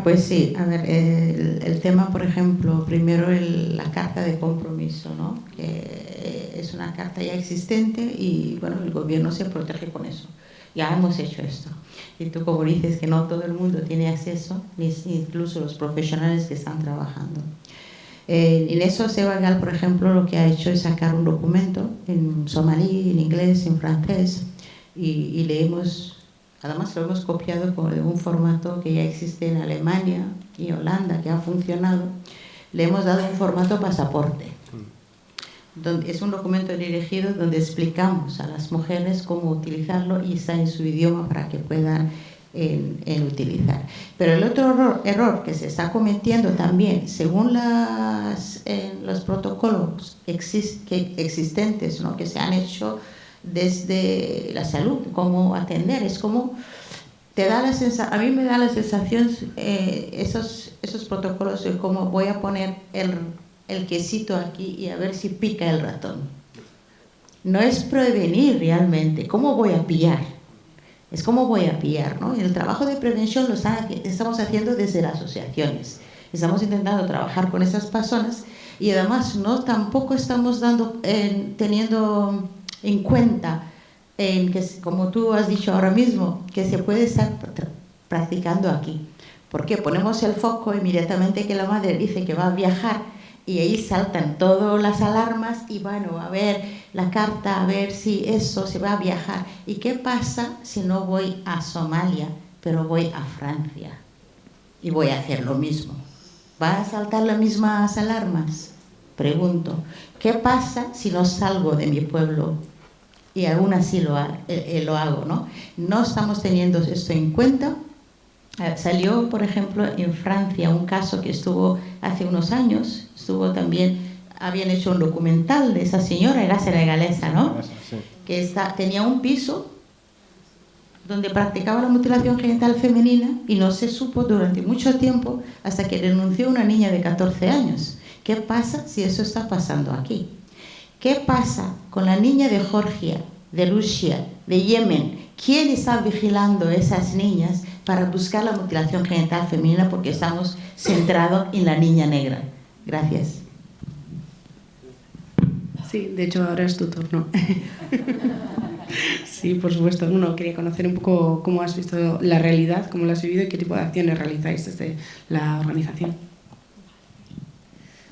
Pues sí, a ver, el tema, por ejemplo, primero la carta de compromiso, ¿no? Que es una carta ya existente y, bueno, el gobierno se protege con eso. Ya hemos hecho esto. Y tú, como dices, que no todo el mundo tiene acceso, ni incluso los profesionales que están trabajando. En eso Sebagal, por ejemplo, lo que ha hecho es sacar un documento en somalí, en inglés, en francés, y leemos. Además lo hemos copiado de un formato que ya existe en Alemania y Holanda, que ha funcionado. Le hemos dado un formato pasaporte. Es un documento dirigido donde explicamos a las mujeres cómo utilizarlo y está en su idioma para que puedan utilizar. Pero el otro error que se está cometiendo también, según los protocolos existentes, ¿no?, que se han hecho desde la salud, cómo atender, es como a mí me da la sensación esos protocolos de cómo voy a poner el quesito aquí y a ver si pica el ratón. No es prevenir realmente, ¿cómo voy a pillar? Es cómo voy a pillar, ¿no? El trabajo de prevención lo estamos haciendo desde las asociaciones. Estamos intentando trabajar con esas personas y además tampoco estamos teniendo en cuenta que, como tú has dicho ahora mismo, que se puede estar practicando aquí. Porque ponemos el foco inmediatamente que la madre dice que va a viajar y ahí saltan todas las alarmas y bueno, a ver la carta, a ver si eso se va a viajar. ¿Y qué pasa si no voy a Somalia, pero voy a Francia? Y voy a hacer lo mismo. ¿Va a saltar las mismas alarmas? Pregunto. ¿Qué pasa si no salgo de mi pueblo? Y aún así lo hago, ¿no? No estamos teniendo esto en cuenta. Salió, por ejemplo, en Francia un caso que estuvo hace unos años, habían hecho un documental de esa señora, era senegalesa, ¿no? Sí. Que tenía un piso donde practicaba la mutilación genital femenina y no se supo durante mucho tiempo hasta que denunció una niña de 14 años. ¿Qué pasa si eso está pasando aquí? ¿Qué pasa con la niña de Georgia, de Rusia, de Yemen? ¿Quién está vigilando a esas niñas para buscar la mutilación genital femenina? Porque estamos centrados en la niña negra. Gracias. Sí, de hecho ahora es tu turno. Sí, por supuesto. Uno quería conocer un poco cómo has visto la realidad, cómo la has vivido y qué tipo de acciones realizáis desde la organización.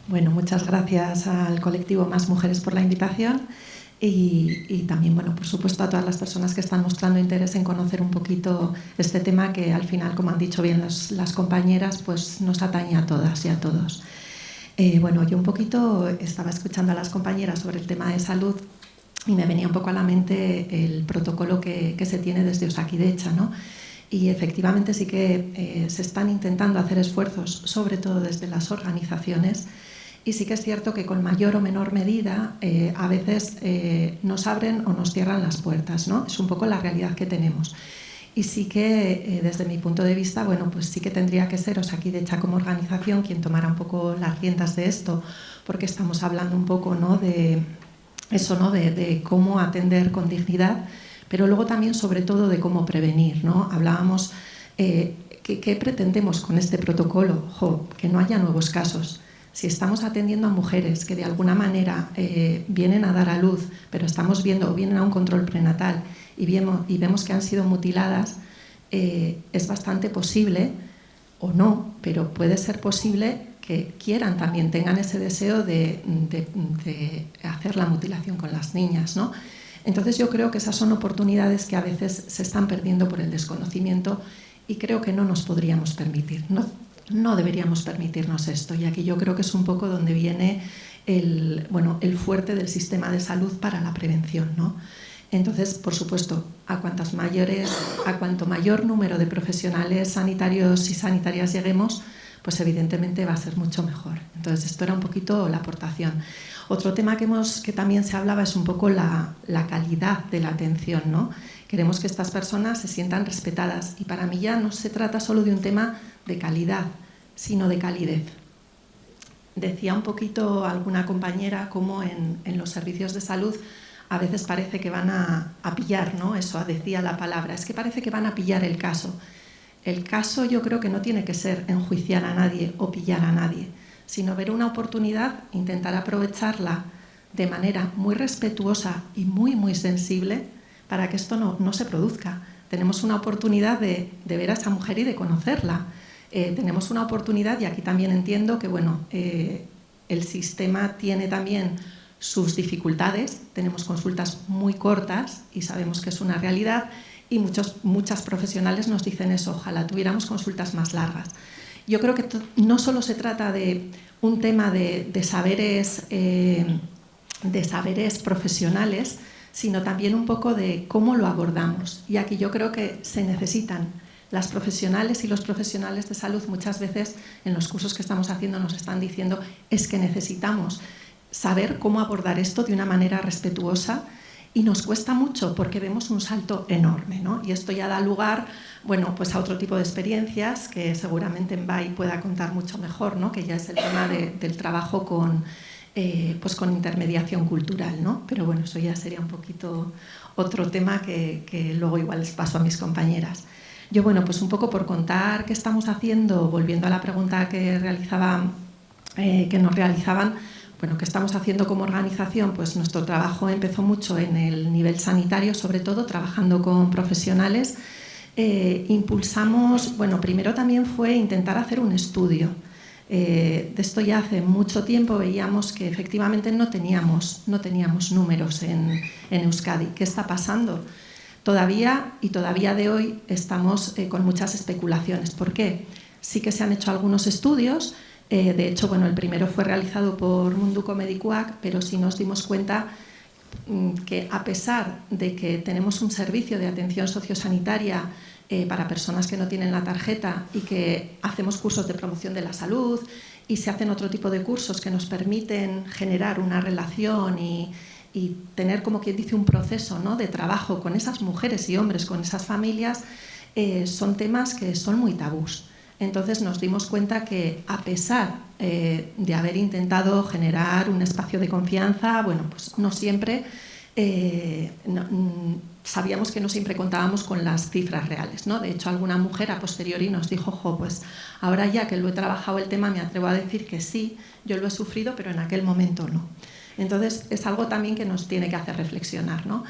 Bueno, muchas gracias al colectivo Más Mujeres por la invitación y también, bueno, por supuesto a todas las personas que están mostrando interés en conocer un poquito este tema que al final, como han dicho bien las compañeras, pues nos atañe a todas y a todos. Bueno, yo un poquito estaba escuchando a las compañeras sobre el tema de salud y me venía un poco a la mente el protocolo que se tiene desde Osakidetza, ¿no? Y efectivamente sí que se están intentando hacer esfuerzos, sobre todo desde las organizaciones, y sí que es cierto que con mayor o menor medida a veces nos abren o nos cierran las puertas, ¿no? Es un poco la realidad que tenemos. Y sí que desde mi punto de vista, bueno, pues sí que tendría que ser Osakidetza como organización quien tomara un poco las riendas de esto, porque estamos hablando un poco, ¿no?, de eso, ¿no?, de cómo atender con dignidad, pero luego también sobre todo de cómo prevenir, ¿no? Hablábamos, ¿qué pretendemos con este protocolo? Que no haya nuevos casos. Si estamos atendiendo a mujeres que de alguna manera vienen a dar a luz, pero estamos viendo, o vienen a un control prenatal y vemos que han sido mutiladas, es bastante posible, o no, pero puede ser posible que quieran también, tengan ese deseo de hacer la mutilación con las niñas, ¿no? Entonces yo creo que esas son oportunidades que a veces se están perdiendo por el desconocimiento y creo que no nos podríamos permitir, no deberíamos permitirnos esto, y aquí yo creo que es un poco donde viene el fuerte del sistema de salud para la prevención, ¿no? Entonces, por supuesto, a cuanto mayor número de profesionales sanitarios y sanitarias lleguemos, pues evidentemente va a ser mucho mejor. Entonces, esto era un poquito la aportación. Otro tema que también se hablaba es un poco la calidad de la atención, ¿no? Queremos que estas personas se sientan respetadas y para mí ya no se trata solo de un tema de calidad, sino de calidez. Decía un poquito alguna compañera cómo en los servicios de salud a veces parece que van a pillar, ¿no? Eso decía la palabra, es que parece que van a pillar el caso. el caso yo creo que no tiene que ser enjuiciar a nadie o pillar a nadie, sino ver una oportunidad, intentar aprovecharla de manera muy respetuosa y muy, muy sensible para que esto no se produzca. Tenemos una oportunidad de ver a esa mujer y de conocerla. Tenemos una oportunidad, y aquí también entiendo que bueno, el sistema tiene también sus dificultades, tenemos consultas muy cortas y sabemos que es una realidad, y muchas profesionales nos dicen eso, ojalá tuviéramos consultas más largas. Yo creo que no solo se trata de un tema de saberes profesionales, sino también un poco de cómo lo abordamos. Y aquí yo creo que se necesitan las profesionales y los profesionales de salud. Muchas veces en los cursos que estamos haciendo nos están diciendo es que necesitamos saber cómo abordar esto de una manera respetuosa, y nos cuesta mucho porque vemos un salto enorme, ¿no? Y esto ya da lugar, bueno, pues a otro tipo de experiencias que seguramente Mbay pueda contar mucho mejor, ¿no? Que ya es el tema del trabajo con intermediación cultural, ¿no? Pero bueno, eso ya sería un poquito otro tema que luego igual les paso a mis compañeras. Yo, bueno, pues un poco por contar qué estamos haciendo, volviendo a la pregunta que nos realizaban. Bueno, ¿qué estamos haciendo como organización? Pues nuestro trabajo empezó mucho en el nivel sanitario, sobre todo trabajando con profesionales. Impulsamos, bueno, primero también fue intentar hacer un estudio. De esto ya hace mucho tiempo veíamos que efectivamente no teníamos números en Euskadi. ¿Qué está pasando? Todavía de hoy estamos con muchas especulaciones. ¿Por qué? Sí que se han hecho algunos estudios. De hecho, bueno, el primero fue realizado por Munduko Medikuak, pero sí nos dimos cuenta que a pesar de que tenemos un servicio de atención sociosanitaria para personas que no tienen la tarjeta y que hacemos cursos de promoción de la salud y se hacen otro tipo de cursos que nos permiten generar una relación y tener, como quien dice, un proceso, ¿no?, de trabajo con esas mujeres y hombres, con esas familias, son temas que son muy tabús. Entonces nos dimos cuenta que, a pesar de haber intentado generar un espacio de confianza, bueno, pues no siempre, sabíamos que no siempre contábamos con las cifras reales, ¿no? De hecho, alguna mujer a posteriori nos dijo, pues ahora ya que lo he trabajado el tema, me atrevo a decir que sí, yo lo he sufrido, pero en aquel momento no. Entonces es algo también que nos tiene que hacer reflexionar, ¿no?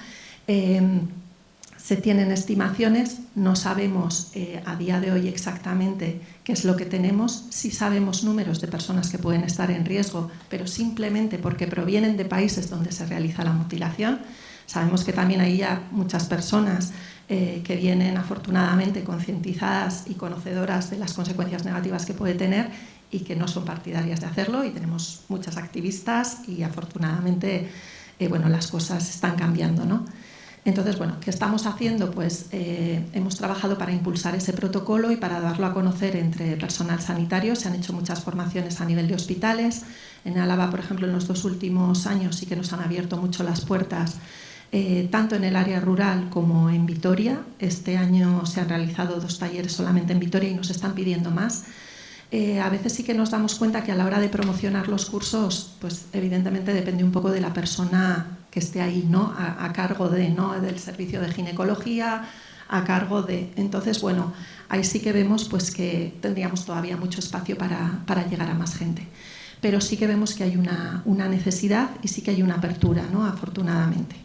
Se tienen estimaciones, no sabemos a día de hoy exactamente qué es lo que tenemos. Sí sabemos números de personas que pueden estar en riesgo, pero simplemente porque provienen de países donde se realiza la mutilación. Sabemos que también hay ya muchas personas que vienen afortunadamente concientizadas y conocedoras de las consecuencias negativas que puede tener y que no son partidarias de hacerlo, y tenemos muchas activistas y afortunadamente bueno, las cosas están cambiando, ¿no? Entonces, bueno, ¿qué estamos haciendo? Pues hemos trabajado para impulsar ese protocolo y para darlo a conocer entre personal sanitario. Se han hecho muchas formaciones a nivel de hospitales. En Álava, por ejemplo, en los 2 últimos años sí que nos han abierto mucho las puertas, tanto en el área rural como en Vitoria. Este año se han realizado 2 talleres solamente en Vitoria y nos están pidiendo más. A veces sí que nos damos cuenta que a la hora de promocionar los cursos, pues evidentemente depende un poco de la persona que esté ahí, ¿no? A cargo de, ¿no?, del servicio de ginecología, a cargo de... Entonces, bueno, ahí sí que vemos pues que tendríamos todavía mucho espacio para llegar a más gente. Pero sí que vemos que hay una necesidad y sí que hay una apertura, ¿no?, afortunadamente.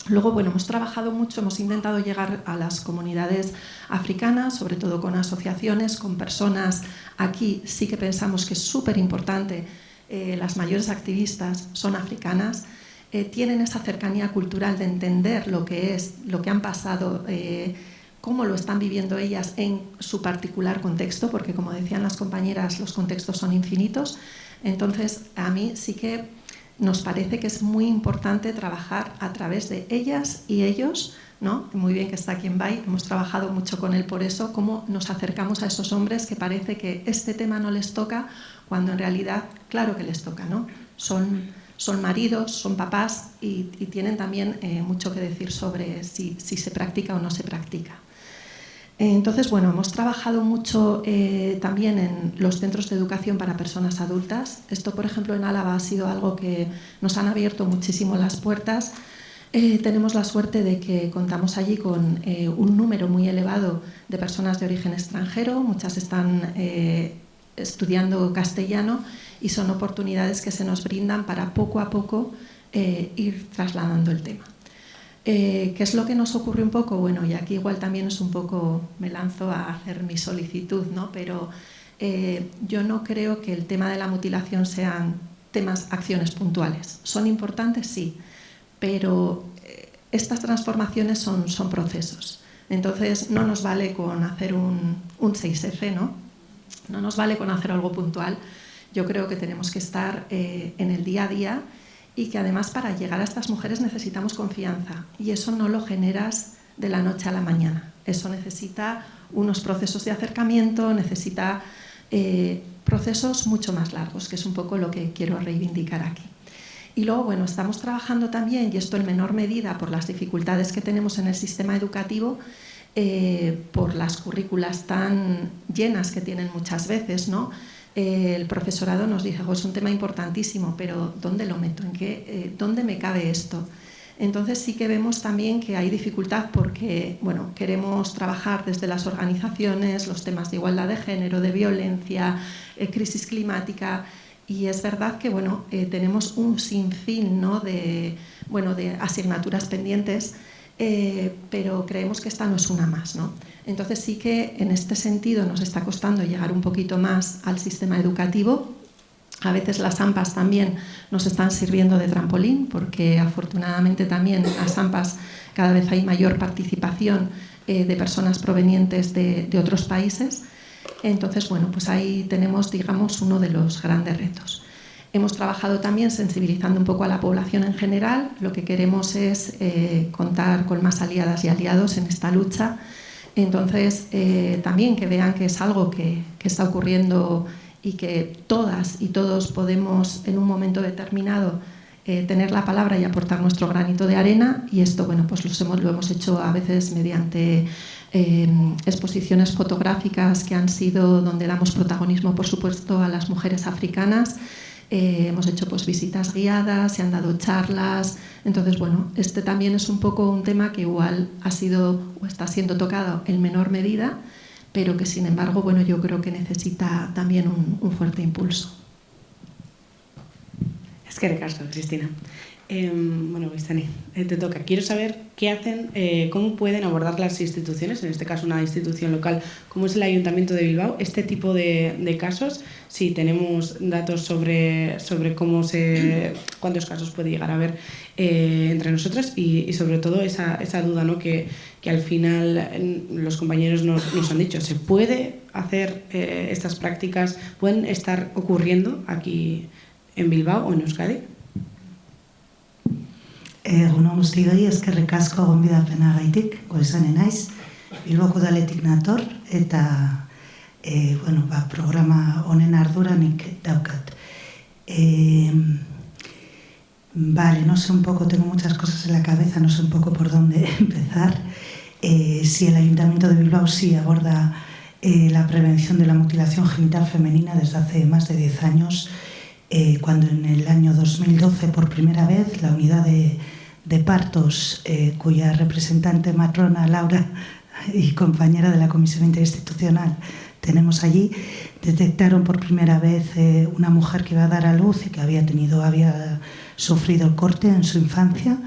Luego, bueno, hemos trabajado mucho, hemos intentado llegar a las comunidades africanas, sobre todo con asociaciones, con personas. Aquí sí que pensamos que es súper importante, las mayores activistas son africanas, tienen esa cercanía cultural de entender lo que han pasado, cómo lo están viviendo ellas en su particular contexto, porque como decían las compañeras, los contextos son infinitos. Entonces, a mí sí que nos parece que es muy importante trabajar a través de ellas y ellos, ¿no? Muy bien que está aquí en Mbay, hemos trabajado mucho con él por eso, cómo nos acercamos a esos hombres que parece que este tema no les toca, cuando en realidad, claro que les toca, ¿no? Son maridos, son papás y tienen también mucho que decir sobre si se practica o no se practica. Entonces, bueno, hemos trabajado mucho también en los centros de educación para personas adultas. Esto, por ejemplo, en Álava ha sido algo que nos han abierto muchísimo las puertas. Tenemos la suerte de que contamos allí con un número muy elevado de personas de origen extranjero, muchas están estudiando castellano y son oportunidades que se nos brindan para poco a poco ir trasladando el tema. ¿Qué es lo que nos ocurre un poco? Bueno, y aquí igual también es un poco, me lanzo a hacer mi solicitud, ¿no? Pero yo no creo que el tema de la mutilación sean acciones puntuales. ¿Son importantes? Sí, pero estas transformaciones son procesos. Entonces no nos vale con hacer un 6F, ¿no? No nos vale con hacer algo puntual. Yo creo que tenemos que estar en el día a día y que además para llegar a estas mujeres necesitamos confianza y eso no lo generas de la noche a la mañana. Eso necesita unos procesos de acercamiento, necesita procesos mucho más largos, que es un poco lo que quiero reivindicar aquí. Y luego, bueno, estamos trabajando también, y esto en menor medida por las dificultades que tenemos en el sistema educativo, por las currículas tan llenas que tienen muchas veces, ¿no? El profesorado nos dice, es un tema importantísimo, pero ¿dónde lo meto? ¿Dónde me cabe esto? Entonces sí que vemos también que hay dificultad porque bueno, queremos trabajar desde las organizaciones los temas de igualdad de género, de violencia, crisis climática, y es verdad que bueno, tenemos un sinfín, ¿no? de asignaturas pendientes, pero creemos que esta no es una más, ¿no? Entonces sí que en este sentido nos está costando llegar un poquito más al sistema educativo. A veces las AMPAs también nos están sirviendo de trampolín porque afortunadamente también en las AMPAs cada vez hay mayor participación de personas provenientes de otros países. Entonces, bueno, pues ahí tenemos, digamos, uno de los grandes retos. Hemos trabajado también sensibilizando un poco a la población en general. Lo que queremos es contar con más aliadas y aliados en esta lucha. Entonces, también que vean que es algo que está ocurriendo y que todas y todos podemos en un momento determinado tener la palabra y aportar nuestro granito de arena, y esto bueno, pues lo hemos hecho a veces mediante exposiciones fotográficas que han sido donde damos protagonismo por supuesto a las mujeres africanas. Hemos hecho pues visitas guiadas, se han dado charlas. Entonces bueno, este también es un poco un tema que igual ha sido o está siendo tocado en menor medida, pero que sin embargo, bueno, yo creo que necesita también un fuerte impulso. Es que recasco, Cristina. Bueno, Bistani, te toca. Quiero saber qué hacen, cómo pueden abordar las instituciones, en este caso una institución local como es el Ayuntamiento de Bilbao, este tipo de casos. Si tenemos datos sobre cuántos casos puede llegar a haber entre nosotras y sobre todo esa duda, ¿no? que al final los compañeros nos han dicho, ¿se puede hacer estas prácticas, pueden estar ocurriendo aquí en Bilbao o en Euskadi? Egun on guztioi, eskerrik asko gonbidapena-gaitik, goizane naiz, Bilboko udaletik nator eta programa honen arduranik daukat. Vale, no sé un poco, tengo muchas cosas en la cabeza, no sé un poco por dónde empezar. Si el Ayuntamiento de Bilbao sí aborda la prevención de la mutilación genital femenina desde hace más de 10 años, cuando en el año 2012 por primera vez la unidad de partos, cuya representante matrona Laura y compañera de la Comisión Interinstitucional tenemos allí, detectaron por primera vez una mujer que iba a dar a luz y que había sufrido el corte en su infancia,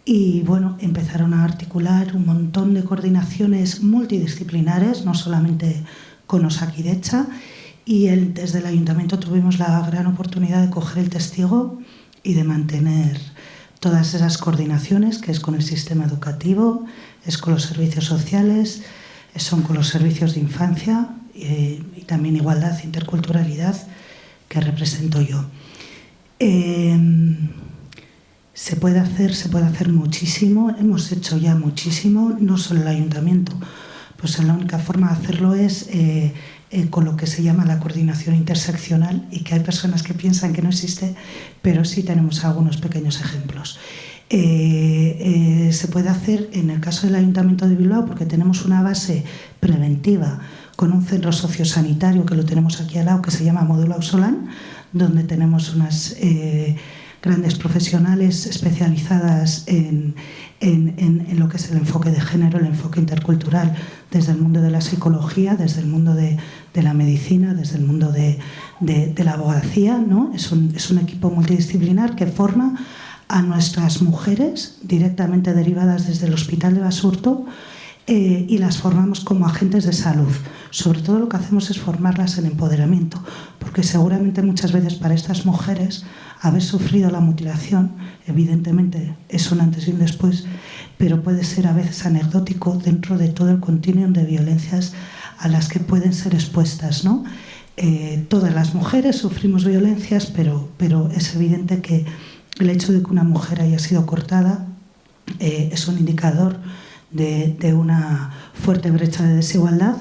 y bueno, empezaron a articular un montón de coordinaciones multidisciplinares, no solamente con Osakidetza, y desde el Ayuntamiento tuvimos la gran oportunidad de coger el testigo y de mantener todas esas coordinaciones, que es con el sistema educativo, es con los servicios sociales, son con los servicios de infancia y también igualdad e interculturalidad, que represento yo. Se puede hacer muchísimo, hemos hecho ya muchísimo, no solo el Ayuntamiento, pues la única forma de hacerlo es con lo que se llama la coordinación interseccional, y que hay personas que piensan que no existe, pero sí tenemos algunos pequeños ejemplos. Se puede hacer en el caso del Ayuntamiento de Bilbao porque tenemos una base preventiva con un centro sociosanitario que lo tenemos aquí al lado, que se llama Módulo Auzolan, donde tenemos unas grandes profesionales especializadas en lo que es el enfoque de género, el enfoque intercultural, desde el mundo de la psicología, desde el mundo de la medicina, desde el mundo de la abogacía, ¿no? Es un equipo multidisciplinar que forma a nuestras mujeres directamente derivadas desde el Hospital de Basurto y las formamos como agentes de salud. Sobre todo lo que hacemos es formarlas en empoderamiento, porque seguramente muchas veces para estas mujeres haber sufrido la mutilación, evidentemente es un antes y un después, pero puede ser a veces anecdótico dentro de todo el continuum de violencias a las que pueden ser expuestas, ¿no? Todas las mujeres sufrimos violencias, pero es evidente que el hecho de que una mujer haya sido cortada es un indicador de una fuerte brecha de desigualdad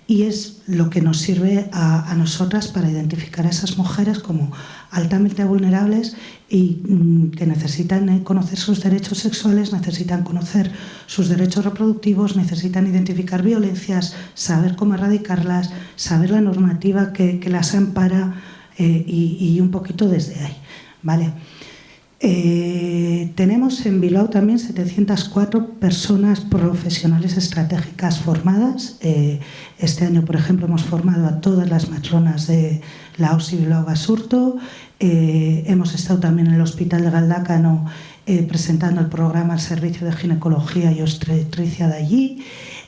y es lo que nos sirve a nosotras para identificar a esas mujeres como altamente vulnerables y que necesitan conocer sus derechos sexuales, necesitan conocer sus derechos reproductivos, necesitan identificar violencias, saber cómo erradicarlas, saber la normativa que las ampara y un poquito desde ahí, ¿vale? Tenemos en Bilbao también 704 personas profesionales estratégicas formadas. Este año, por ejemplo, hemos formado a todas las matronas de la OSI Bilbao Basurto. Hemos estado también en el Hospital de Galdácano presentando el programa al servicio de ginecología y obstetricia de allí.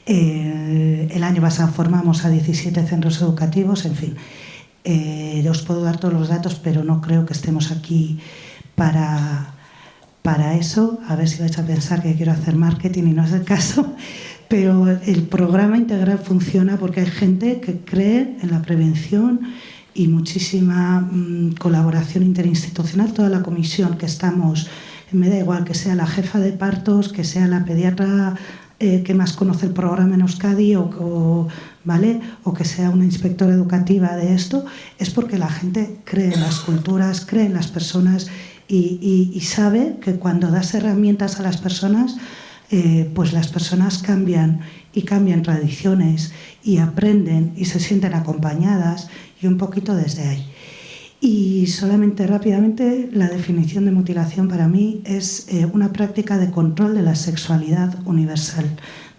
El año pasado formamos a 17 centros educativos, en fin. Os puedo dar todos los datos, pero no creo que estemos aquí para eso. A ver si vais a pensar que quiero hacer marketing y no es el caso, pero el programa integral funciona porque hay gente que cree en la prevención y muchísima colaboración interinstitucional. Toda la comisión que estamos, me da igual que sea la jefa de partos, que sea la pediatra que más conoce el programa en Euskadi ¿vale? O que sea una inspectora educativa de esto, es porque la gente cree en las culturas, cree en las personas y sabe que cuando das herramientas a las personas, pues las personas cambian y cambian tradiciones y aprenden y se sienten acompañadas y un poquito desde ahí. Y solamente rápidamente, la definición de mutilación para mí es una práctica de control de la sexualidad universal,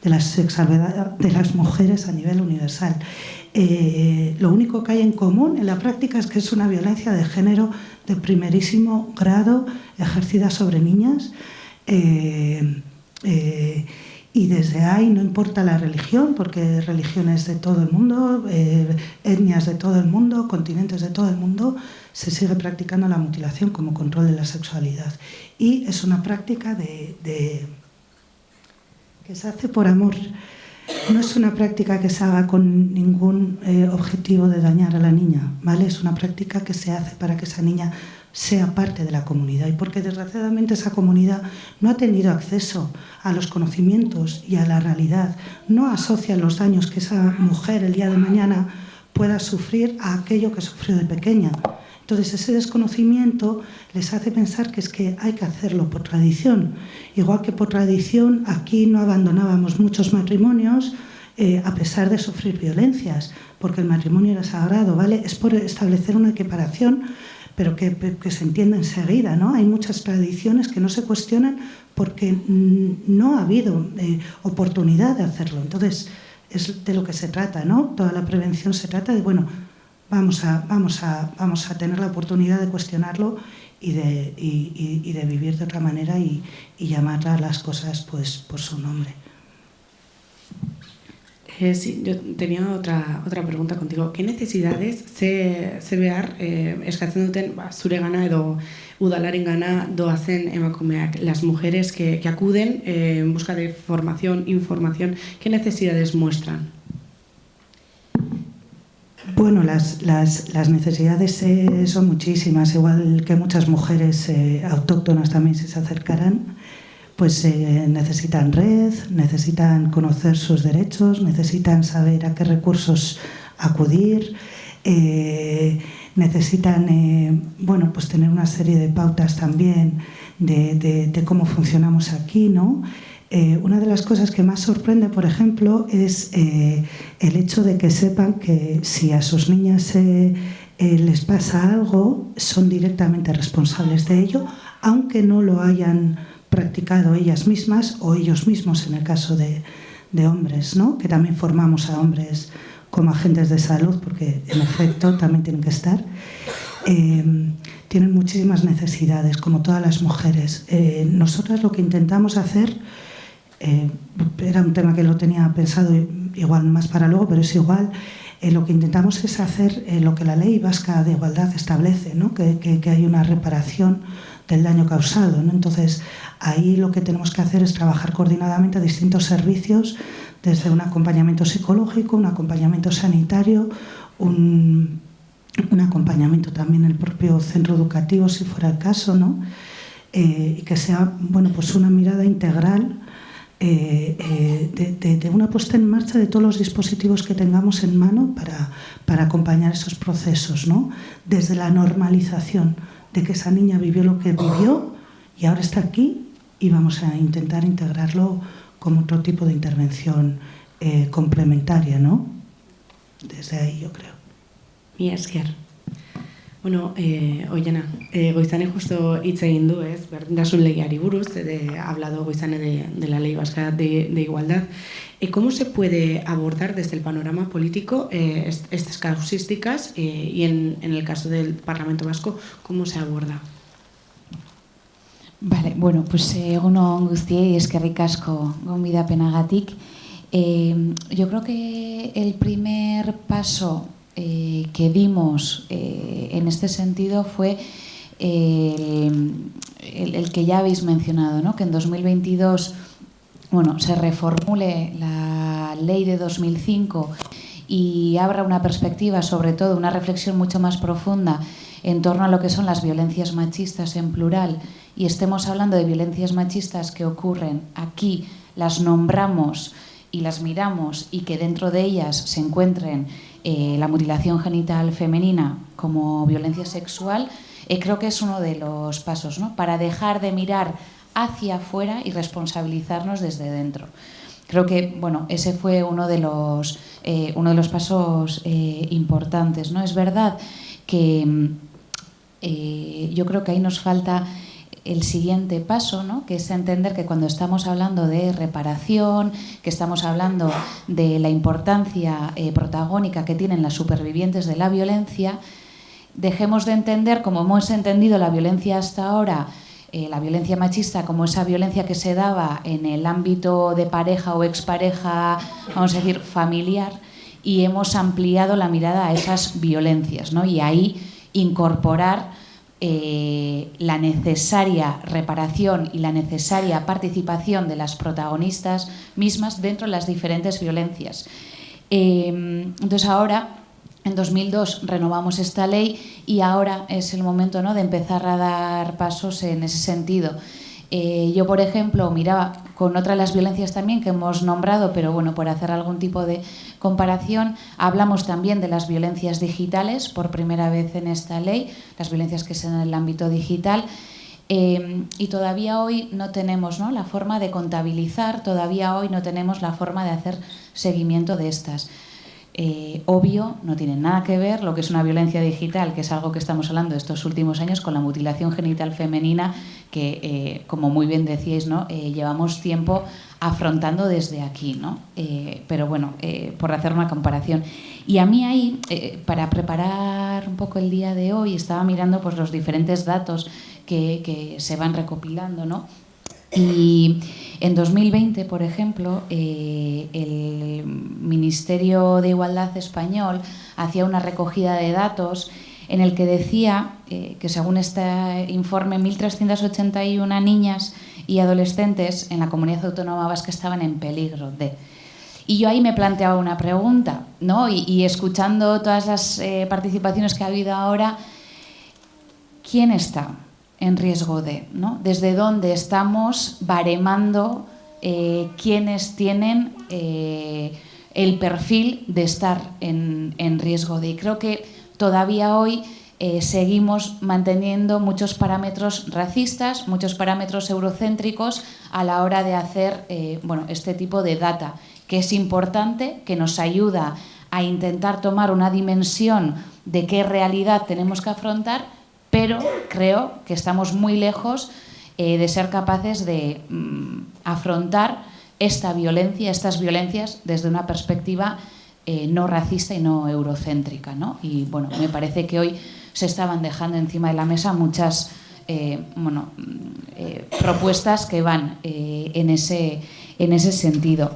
de la sexualidad de las mujeres a nivel universal. Lo único que hay en común en la práctica es que es una violencia de género de primerísimo grado ejercida sobre niñas y desde ahí no importa la religión, porque religiones de todo el mundo, etnias de todo el mundo, continentes de todo el mundo, se sigue practicando la mutilación como control de la sexualidad. Y es una práctica que se hace por amor. No es una práctica que se haga con ningún objetivo de dañar a la niña, ¿vale? Es una práctica que se hace para que esa niña sea parte de la comunidad y porque desgraciadamente esa comunidad no ha tenido acceso a los conocimientos y a la realidad, no asocia los daños que esa mujer el día de mañana pueda sufrir a aquello que sufrió de pequeña. Entonces ese desconocimiento les hace pensar que es que hay que hacerlo por tradición. Igual que por tradición aquí no abandonábamos muchos matrimonios a pesar de sufrir violencias, porque el matrimonio era sagrado, ¿vale? Es por establecer una equiparación, pero que se entienda enseguida, ¿no? Hay muchas tradiciones que no se cuestionan porque no ha habido oportunidad de hacerlo. Entonces es de lo que se trata, ¿no? Toda la prevención se trata de, bueno, vamos a tener la oportunidad de cuestionarlo y de vivir de otra manera y llamar a las cosas pues por su nombre. Sí, yo tenía otra pregunta contigo. ¿Qué necesidades ze behar eskatzen duten zuregana edo udalarengana doazen emakumeak, las mujeres que acuden en busca de formación, información? ¿Qué necesidades muestran? Bueno, las necesidades son muchísimas, igual que muchas mujeres autóctonas también si se acercarán, pues necesitan red, necesitan conocer sus derechos, necesitan saber a qué recursos acudir, necesitan bueno, pues tener una serie de pautas también de cómo funcionamos aquí, ¿no? Una de las cosas que más sorprende, por ejemplo, es el hecho de que sepan que si a sus niñas les pasa algo, son directamente responsables de ello, aunque no lo hayan practicado ellas mismas o ellos mismos en el caso de hombres, ¿no? Que también formamos a hombres como agentes de salud, porque en efecto también tienen que estar. Tienen muchísimas necesidades, como todas las mujeres. Nosotras lo que intentamos hacer, era un tema que lo tenía pensado igual más para luego, pero es igual, lo que intentamos es hacer lo que la Ley Vasca de Igualdad establece, ¿no? que hay una reparación del daño causado, ¿no? Entonces, ahí lo que tenemos que hacer es trabajar coordinadamente a distintos servicios, desde un acompañamiento psicológico, un acompañamiento sanitario, un acompañamiento también en el propio centro educativo, si fuera el caso, ¿no? Y que sea, bueno, pues una mirada integral de una puesta en marcha de todos los dispositivos que tengamos en mano para acompañar esos procesos, ¿no? Desde la normalización de que esa niña vivió lo que vivió y ahora está aquí, y vamos a intentar integrarlo como otro tipo de intervención complementaria, ¿no? Desde ahí, yo creo. Mi esker. Bueno, Oiana, Goizane justo hitz egin du, ez, berdintasun legeari buruz, ha hablado Goizane de la Ley Vasca de Igualdad. ¿Cómo se puede abordar desde el panorama político estas causísticas y en el caso del Parlamento Vasco, cómo se aborda? Vale, bueno, pues egun on guztiei, eskerrik asko gonbidapenagatik. Yo creo que el primer paso que dimos en este sentido fue el que ya habéis mencionado, ¿no? Que en 2022 se reformule la ley de 2005 y abra una perspectiva, sobre todo una reflexión mucho más profunda en torno a lo que son las violencias machistas en plural, y estemos hablando de violencias machistas que ocurren aquí, las nombramos y las miramos, y que dentro de ellas se encuentren la mutilación genital femenina como violencia sexual, creo que es uno de los pasos, ¿no? Para dejar de mirar hacia afuera y responsabilizarnos desde dentro. Creo que ese fue uno de los pasos importantes, ¿no? Es verdad que yo creo que ahí nos falta el siguiente paso, ¿no? Que es entender que cuando estamos hablando de reparación, que estamos hablando de la importancia protagónica que tienen las supervivientes de la violencia, dejemos de entender, como hemos entendido la violencia hasta ahora, la violencia machista como esa violencia que se daba en el ámbito de pareja o expareja, vamos a decir, familiar, y hemos ampliado la mirada a esas violencias, ¿no? Y ahí incorporar la necesaria reparación y la necesaria participación de las protagonistas mismas dentro de las diferentes violencias. Entonces ahora, en 2002, renovamos esta ley y ahora es el momento, ¿no?, de empezar a dar pasos en ese sentido. Yo, por ejemplo, miraba con otra de las violencias también que hemos nombrado, pero por hacer algún tipo de comparación, hablamos también de las violencias digitales, por primera vez en esta ley, las violencias que se dan en el ámbito digital, y todavía hoy no tenemos, ¿no?, la forma de contabilizar, todavía hoy no tenemos la forma de hacer seguimiento de estas. Obvio, no tiene nada que ver lo que es una violencia digital, que es algo que estamos hablando estos últimos años, con la mutilación genital femenina que, como muy bien decíais, ¿no?, llevamos tiempo afrontando desde aquí, ¿no? Pero por hacer una comparación. Y a mí ahí, para preparar un poco el día de hoy, estaba mirando pues los diferentes datos que se van recopilando, ¿no? Y en 2020, por ejemplo, el Ministerio de Igualdad español hacía una recogida de datos en el que decía que, según este informe, 1.381 niñas y adolescentes en la Comunidad Autónoma Vasca estaban en peligro de... Y yo ahí me planteaba una pregunta, ¿no? Y escuchando todas las participaciones que ha habido ahora, ¿quién está en riesgo de, ¿no? ¿Desde dónde estamos baremando quiénes tienen el perfil de estar en riesgo de? Y creo que todavía hoy seguimos manteniendo muchos parámetros racistas, muchos parámetros eurocéntricos a la hora de hacer este tipo de data, que es importante, que nos ayuda a intentar tomar una dimensión de qué realidad tenemos que afrontar, pero creo que estamos muy lejos de ser capaces de afrontar estas violencias desde una perspectiva no racista y no eurocéntrica, ¿no? Y bueno, me parece que hoy se estaban dejando encima de la mesa muchas propuestas que van en ese sentido.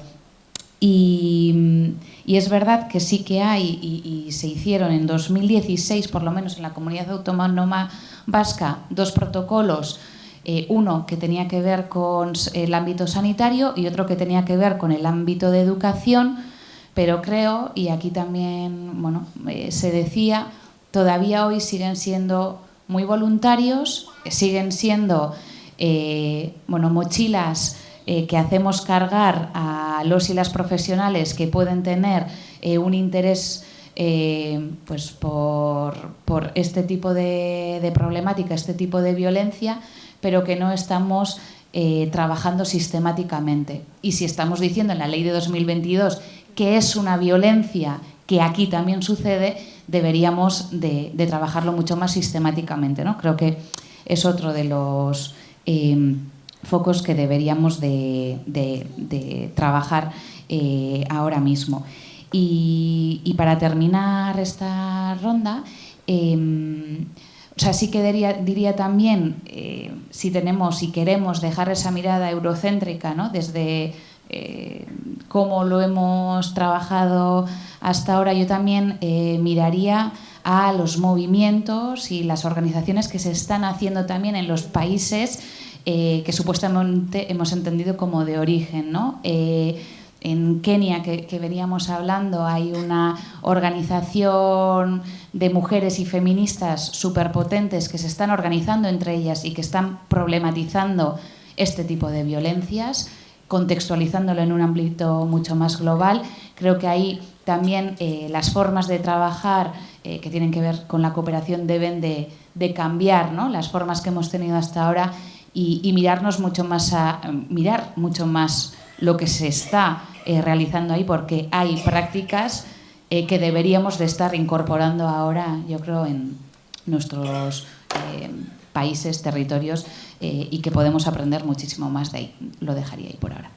Y es verdad que sí que hay, y se hicieron en 2016, por lo menos en la Comunidad Autónoma Vasca, 2 protocolos, uno que tenía que ver con el ámbito sanitario y otro que tenía que ver con el ámbito de educación, pero creo, y aquí también se decía, todavía hoy siguen siendo muy voluntarios, siguen siendo mochilas que hacemos cargar a los y las profesionales que pueden tener un interés pues por este tipo de problemática, este tipo de violencia, pero que no estamos trabajando sistemáticamente. Y si estamos diciendo en la ley de 2022 que es una violencia que aquí también sucede, deberíamos de trabajarlo mucho más sistemáticamente, ¿no? Creo que es otro de los focos que deberíamos de trabajar ahora mismo. Y para terminar esta ronda, sí que diría también, si queremos dejar esa mirada eurocéntrica, ¿no? Desde cómo lo hemos trabajado hasta ahora, yo también miraría a los movimientos y las organizaciones que se están haciendo también en los países que supuestamente hemos entendido como de origen, ¿no? En Kenia, que veníamos hablando, hay una organización de mujeres y feministas superpotentes que se están organizando entre ellas y que están problematizando este tipo de violencias, contextualizándolo en un ámbito mucho más global. Creo que ahí también las formas de trabajar que tienen que ver con la cooperación deben de cambiar, ¿no? Las formas que hemos tenido hasta ahora y mirar mucho más lo que se está realizando ahí, porque hay prácticas que deberíamos de estar incorporando ahora, yo creo, en nuestros países, territorios, y que podemos aprender muchísimo más de ahí. Lo dejaría ahí por ahora.